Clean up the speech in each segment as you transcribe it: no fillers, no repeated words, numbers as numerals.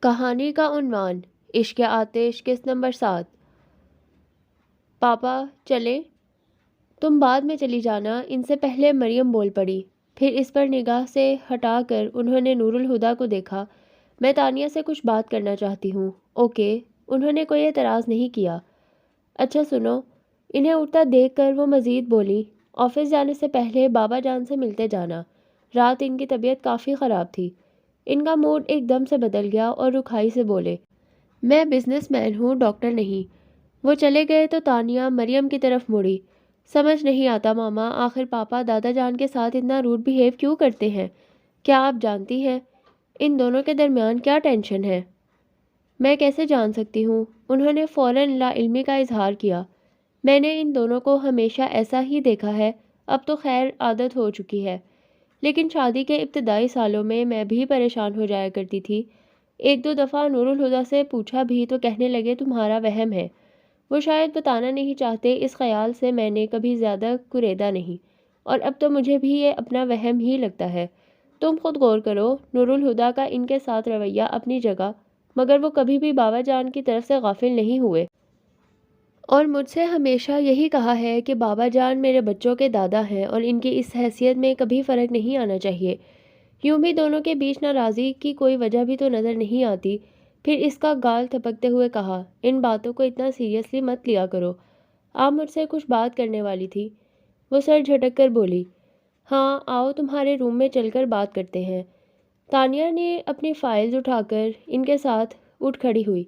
کہانی کا عنوان: عشق آتش، قسط نمبر 7۔ پاپا چلیں؟ تم بعد میں چلی جانا، ان سے پہلے مریم بول پڑی۔ پھر اس پر نگاہ سے ہٹا کر انہوں نے نور الہدیٰ کو دیکھا۔ میں تانیہ سے کچھ بات کرنا چاہتی ہوں۔ اوکے۔ انہوں نے کوئی اعتراض نہیں کیا۔ اچھا سنو، انہیں اٹھتا دیکھ کر وہ مزید بولی، آفس جانے سے پہلے بابا جان سے ملتے جانا۔ رات ان کی طبیعت کافی خراب تھی۔ ان کا موڈ ایک دم سے بدل گیا اور رکھائی سے بولے، میں بزنس مین ہوں، ڈاکٹر نہیں۔ وہ چلے گئے تو تانیہ مریم کی طرف مڑی۔ سمجھ نہیں آتا ماما، آخر پاپا دادا جان کے ساتھ اتنا روڈ بیہیو کیوں کرتے ہیں؟ کیا آپ جانتی ہیں ان دونوں کے درمیان کیا ٹینشن ہے؟ میں کیسے جان سکتی ہوں؟ انہوں نے فوراً لا علمی کا اظہار کیا۔ میں نے ان دونوں کو ہمیشہ ایسا ہی دیکھا ہے، اب تو خیر عادت ہو چکی ہے، لیکن شادی کے ابتدائی سالوں میں بھی پریشان ہو جایا کرتی تھی۔ ایک دو دفعہ نور الہدیٰ سے پوچھا بھی تو کہنے لگے تمہارا وہم ہے۔ وہ شاید بتانا نہیں چاہتے، اس خیال سے میں نے کبھی زیادہ کریدا نہیں، اور اب تو مجھے بھی یہ اپنا وہم ہی لگتا ہے۔ تم خود غور کرو، نور الہدیٰ کا ان کے ساتھ رویہ اپنی جگہ، مگر وہ کبھی بھی بابا جان کی طرف سے غافل نہیں ہوئے، اور مجھ سے ہمیشہ یہی کہا ہے کہ بابا جان میرے بچوں کے دادا ہیں اور ان کی اس حیثیت میں کبھی فرق نہیں آنا چاہیے۔ یوں بھی دونوں کے بیچ ناراضی کی کوئی وجہ بھی تو نظر نہیں آتی۔ پھر اس کا گال تھپکتے ہوئے کہا، ان باتوں کو اتنا سیریسلی مت لیا کرو۔ آپ مجھ سے کچھ بات کرنے والی تھی؟ وہ سر جھٹک کر بولی، ہاں آؤ تمہارے روم میں چل کر بات کرتے ہیں۔ تانیہ نے اپنی فائلز اٹھا کر ان کے ساتھ اٹھ کھڑی ہوئی۔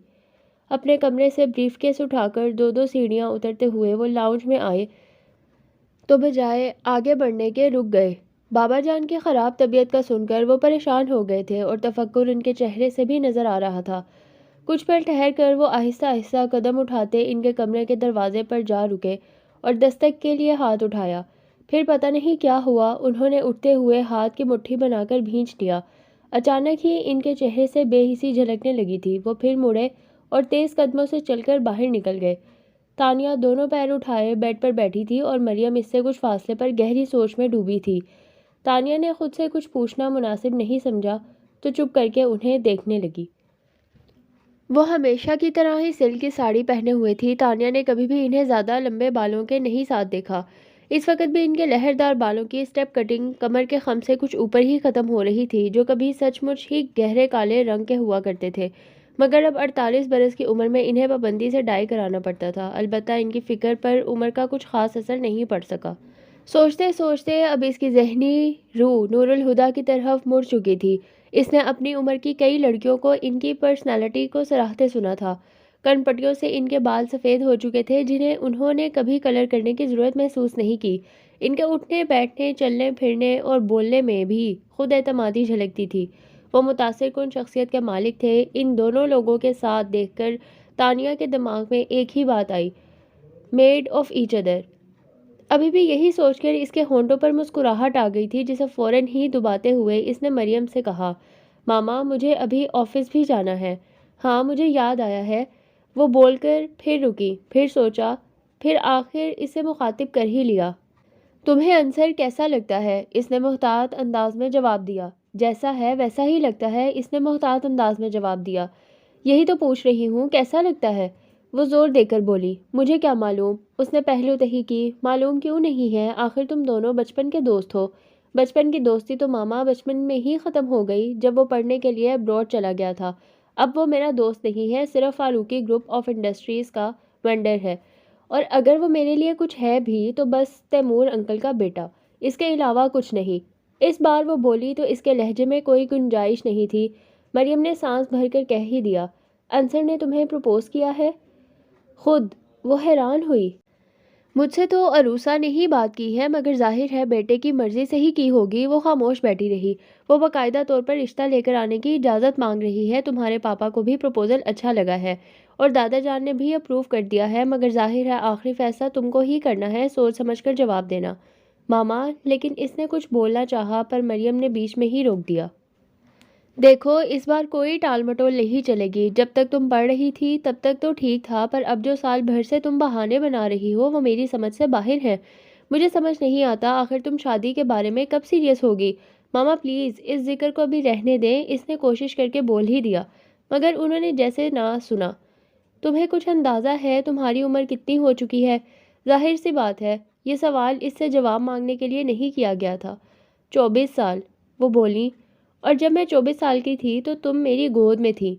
اپنے کمرے سے بریف کیس اٹھا کر دو دو سیڑھیاں اترتے ہوئے وہ لاؤنج میں آئے تو بجائے آگے بڑھنے کے رک گئے۔ بابا جان کی خراب طبیعت کا سن کر وہ پریشان ہو گئے تھے اور تفکر ان کے چہرے سے بھی نظر آ رہا تھا۔ کچھ پل ٹھہر کر وہ آہستہ آہستہ قدم اٹھاتے ان کے کمرے کے دروازے پر جا رکے اور دستک کے لیے ہاتھ اٹھایا۔ پھر پتہ نہیں کیا ہوا، انہوں نے اٹھتے ہوئے ہاتھ کی مٹھی بنا کر بھینچ لیا۔ اچانک ہی ان کے چہرے سے بے حسی جھلکنے لگی تھی۔ وہ پھر مڑے اور تیز قدموں سے چل کر باہر نکل گئے۔ تانیہ دونوں پیر اٹھائے بیڈ پر بیٹھی تھی اور مریم اس سے کچھ فاصلے پر گہری سوچ میں ڈوبی تھی۔ تانیہ نے خود سے کچھ پوچھنا مناسب نہیں سمجھا تو چپ کر کے انہیں دیکھنے لگی۔ وہ ہمیشہ کی طرح ہی سلک کی ساڑی پہنے ہوئے تھی۔ تانیہ نے کبھی بھی انہیں زیادہ لمبے بالوں کے نہیں ساتھ دیکھا۔ اس وقت بھی ان کے لہردار بالوں کی اسٹیپ کٹنگ کمر کے خم سے کچھ اوپر ہی ختم ہو رہی تھی، جو کبھی سچ مچ ہی گہرے کالے رنگ کے ہوا کرتے تھے، مگر اب 48 برس کی عمر میں انہیں پابندی سے ڈائی کرانا پڑتا تھا۔ البتہ ان کی فکر پر عمر کا کچھ خاص اثر نہیں پڑ سکا۔ سوچتے سوچتے اب اس کی ذہنی روح نور الہدیٰ کی طرف مڑ چکی تھی۔ اس نے اپنی عمر کی کئی لڑکیوں کو ان کی پرسنالٹی کو سراہتے سنا تھا۔ کن پٹیوں سے ان کے بال سفید ہو چکے تھے، جنہیں انہوں نے کبھی کلر کرنے کی ضرورت محسوس نہیں کی۔ ان کے اٹھنے بیٹھنے، چلنے پھرنے اور بولنے میں بھی خود اعتمادی جھلکتی تھی۔ وہ متاثر کن شخصیت کے مالک تھے۔ ان دونوں لوگوں کے ساتھ دیکھ کر تانیہ کے دماغ میں ایک ہی بات آئی، میڈ آف ایچ ادر۔ ابھی بھی یہی سوچ کر اس کے ہونٹوں پر مسکراہٹ آ گئی تھی، جسے فوراً ہی دباتے ہوئے اس نے مریم سے کہا، ماما مجھے ابھی آفس بھی جانا ہے۔ ہاں مجھے یاد آیا ہے، وہ بول کر پھر رکی، پھر سوچا، پھر آخر اسے مخاطب کر ہی لیا۔ تمہیں عنصر کیسا لگتا ہے؟ اس نے محتاط انداز میں جواب دیا۔ جیسا ہے ویسا ہی لگتا ہے، اس نے محتاط انداز میں جواب دیا۔ یہی تو پوچھ رہی ہوں، کیسا لگتا ہے؟ وہ زور دے کر بولی، مجھے کیا معلوم؟ اس نے پہلو تہی کی، معلوم کیوں نہیں ہے، آخر تم دونوں بچپن کے دوست ہو۔ بچپن کی دوستی تو ماما بچپن میں ہی ختم ہو گئی، جب وہ پڑھنے کے لیے ابراڈ چلا گیا تھا۔ اب وہ میرا دوست نہیں ہے، صرف فاروقی گروپ آف انڈسٹریز کا وینڈر ہے، اور اگر وہ میرے لیے کچھ ہے بھی تو بس تیمور انکل کا بیٹا، اس کے علاوہ کچھ نہیں۔ اس بار وہ بولی تو اس کے لہجے میں کوئی گنجائش نہیں تھی۔ مریم نے سانس بھر کر کہہ ہی دیا، عنصر نے تمہیں پروپوز کیا ہے؟ خود؟ وہ حیران ہوئی۔ مجھ سے تو عروسہ نے ہی بات کی ہے، مگر ظاہر ہے بیٹے کی مرضی سے ہی کی ہوگی۔ وہ خاموش بیٹھی رہی۔ وہ باقاعدہ طور پر رشتہ لے کر آنے کی اجازت مانگ رہی ہے۔ تمہارے پاپا کو بھی پروپوزل اچھا لگا ہے اور دادا جان نے بھی اپروو کر دیا ہے، مگر ظاہر ہے آخری فیصلہ تم کو ہی کرنا ہے، سوچ سمجھ کر جواب دینا۔ ماما، لیکن اس نے کچھ بولنا چاہا پر مریم نے بیچ میں ہی روک دیا۔ دیکھو اس بار کوئی ٹال مٹول نہیں چلے گی۔ جب تک تم پڑھ رہی تھی تب تک تو ٹھیک تھا، پر اب جو سال بھر سے تم بہانے بنا رہی ہو وہ میری سمجھ سے باہر ہیں۔ مجھے سمجھ نہیں آتا آخر تم شادی کے بارے میں کب سیریس ہوگی؟ ماما پلیز اس ذکر کو ابھی رہنے دیں، اس نے کوشش کر کے بول ہی دیا۔ مگر انہوں نے جیسے نہ سنا۔ تمہیں کچھ اندازہ ہے تمہاری عمر کتنی ہو چکی ہے؟ ظاہر سی بات ہے یہ سوال اس سے جواب مانگنے کے لیے نہیں کیا گیا تھا۔ 24 سال، وہ بولیں، اور جب میں 24 سال کی تھی تو تم میری گود میں تھی۔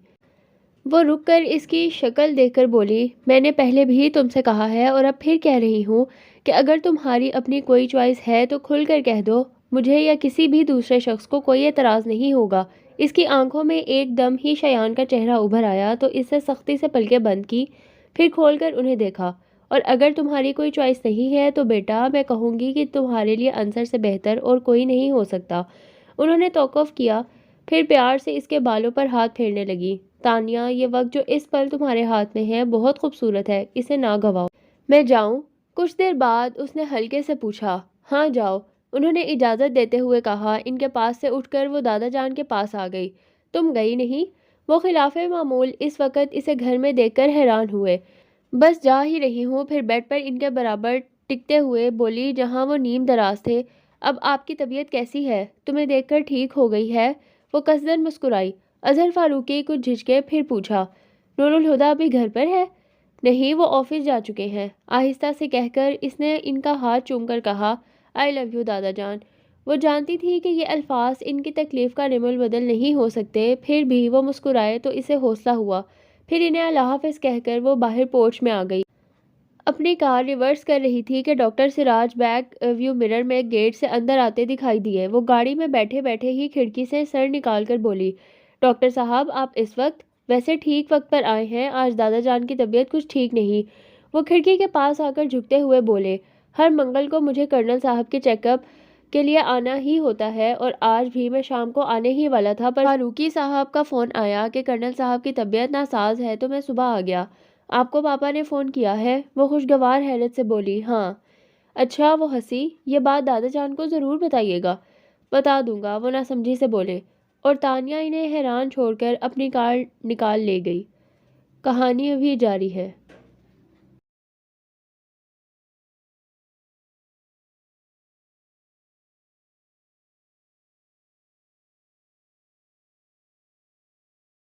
وہ رک کر اس کی شکل دیکھ کر بولی، میں نے پہلے بھی تم سے کہا ہے اور اب پھر کہہ رہی ہوں کہ اگر تمہاری اپنی کوئی چوائس ہے تو کھل کر کہہ دو، مجھے یا کسی بھی دوسرے شخص کو کوئی اعتراض نہیں ہوگا۔ اس کی آنکھوں میں ایک دم ہی شیان کا چہرہ ابھر آیا تو اس سے سختی سے پلکیں بند کی، پھر کھول کر انہیں دیکھا۔ اور اگر تمہاری کوئی چوائس نہیں ہے تو بیٹا میں کہوں گی کہ تمہارے لیے انصر سے بہتر اور کوئی نہیں ہو سکتا۔ انہوں نے توقف کیا، پھر پیار سے اس کے بالوں پر ہاتھ پھیرنے لگی۔ تانیہ، یہ وقت جو اس پل تمہارے ہاتھ میں ہے بہت خوبصورت ہے، اسے نہ گنواؤ۔ میں جاؤں؟ کچھ دیر بعد اس نے ہلکے سے پوچھا۔ ہاں جاؤ، انہوں نے اجازت دیتے ہوئے کہا۔ ان کے پاس سے اٹھ کر وہ دادا جان کے پاس آ گئی۔ تم گئی نہیں؟ وہ خلاف معمول اس وقت اسے گھر میں دیکھ کر حیران ہوئے۔ بس جا ہی رہی ہوں، پھر بیڈ پر ان کے برابر ٹکتے ہوئے بولی جہاں وہ نیم دراز تھے۔ اب آپ کی طبیعت کیسی ہے؟ تمہیں دیکھ کر ٹھیک ہو گئی ہے؟ وہ قصدن مسکرائی۔ اظہر فاروقی کچھ جھجکے، پھر پوچھا، نور الہدیٰ ابھی گھر پر ہے؟ نہیں، وہ آفس جا چکے ہیں، آہستہ سے کہہ کر اس نے ان کا ہاتھ چوم کر کہا، آئی لو یو دادا جان۔ وہ جانتی تھی کہ یہ الفاظ ان کی تکلیف کا رم البدل نہیں ہو سکتے، پھر بھی وہ مسکرائے تو اسے حوصلہ ہوا۔ پھر انہیں اللہ حافظ کہہ کر وہ باہر پورچ میں آ گئی۔ اپنی کار ریورس کر رہی تھی کہ ڈاکٹر سراج بیک ویو مرر میں گیٹ سے اندر آتے دکھائی دیے۔ وہ گاڑی میں بیٹھے بیٹھے ہی کھڑکی سے سر نکال کر بولی، ڈاکٹر صاحب آپ اس وقت؟ ویسے ٹھیک وقت پر آئے ہیں، آج دادا جان کی طبیعت کچھ ٹھیک نہیں۔ وہ کھڑکی کے پاس آ کر جھکتے ہوئے بولے، ہر منگل کو مجھے کرنل صاحب کے چیک اپ کے لیے آنا ہی ہوتا ہے اور آج بھی میں شام کو آنے ہی والا تھا، پر فاروقی صاحب کا فون آیا کہ کرنل صاحب کی طبیعت ناساز ہے تو میں صبح آ گیا۔ آپ کو پاپا نے فون کیا ہے؟ وہ خوشگوار حیرت سے بولی، ہاں۔ اچھا، وہ ہنسی، یہ بات دادا جان کو ضرور بتائیے گا۔ بتا دوں گا، وہ ناسمجھی سے بولے، اور تانیہ انہیں حیران چھوڑ کر اپنی کار نکال لے گئی۔ کہانی ابھی جاری ہے۔